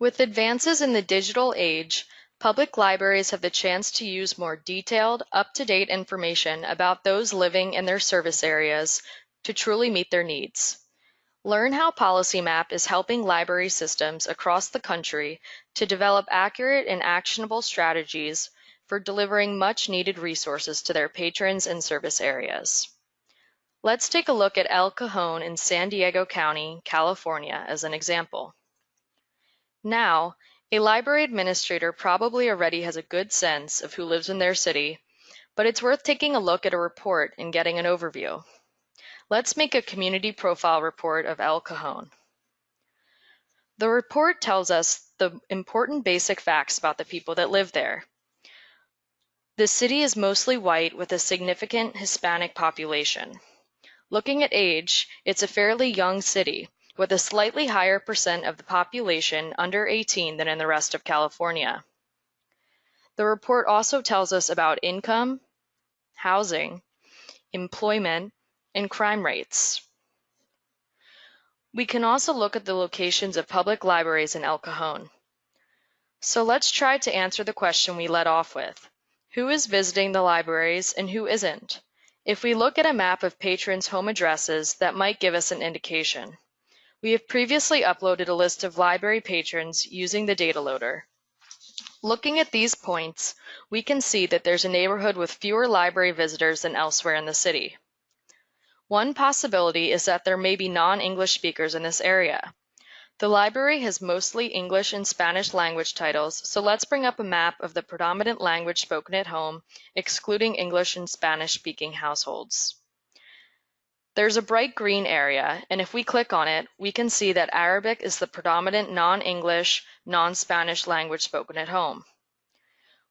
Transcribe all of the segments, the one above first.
With advances in the digital age, public libraries have the chance to use more detailed, up-to-date information about those living in their service areas to truly meet their needs. Learn how PolicyMap is helping library systems across the country to develop accurate and actionable strategies for delivering much-needed resources to their patrons and service areas. Let's take a look at El Cajon in San Diego County, California, as an example. Now, a library administrator probably already has a good sense of who lives in their city, but it's worth taking a look at a report and getting an overview. Let's make a community profile report of El Cajon. The report tells us the important basic facts about the people that live there. The city is mostly white with a significant Hispanic population. Looking at age, it's a fairly young city, with a slightly higher percent of the population under 18 than in the rest of California. The report also tells us about income, housing, employment, and crime rates. We can also look at the locations of public libraries in El Cajon. So let's try to answer the question we led off with. Who is visiting the libraries and who isn't? If we look at a map of patrons' home addresses, that might give us an indication. We have previously uploaded a list of library patrons using the data loader. Looking at these points, we can see that there's a neighborhood with fewer library visitors than elsewhere in the city. One possibility is that there may be non-English speakers in this area. The library has mostly English and Spanish language titles, so let's bring up a map of the predominant language spoken at home, excluding English and Spanish-speaking households. There's a bright green area, and if we click on it, we can see that Arabic is the predominant non-English, non-Spanish language spoken at home.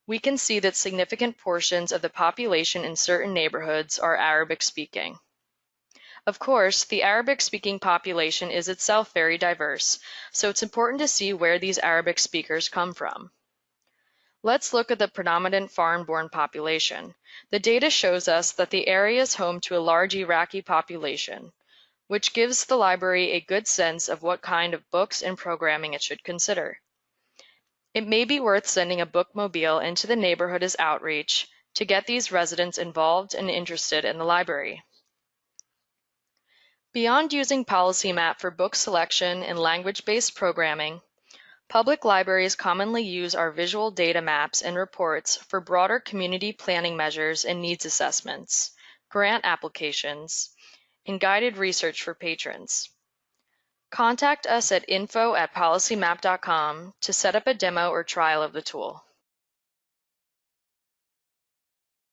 We can see that significant portions of the population in certain neighborhoods are Arabic-speaking. Of course, the Arabic-speaking population is itself very diverse, so it's important to see where these Arabic speakers come from. Let's look at the predominant foreign-born population. The data shows us that the area is home to a large Iraqi population, which gives the library a good sense of what kind of books and programming it should consider. It may be worth sending a bookmobile into the neighborhood as outreach to get these residents involved and interested in the library. Beyond using PolicyMap for book selection and language-based programming, public libraries commonly use our visual data maps and reports for broader community planning measures and needs assessments, grant applications, and guided research for patrons. Contact us at info@policymap.com to set up a demo or trial of the tool.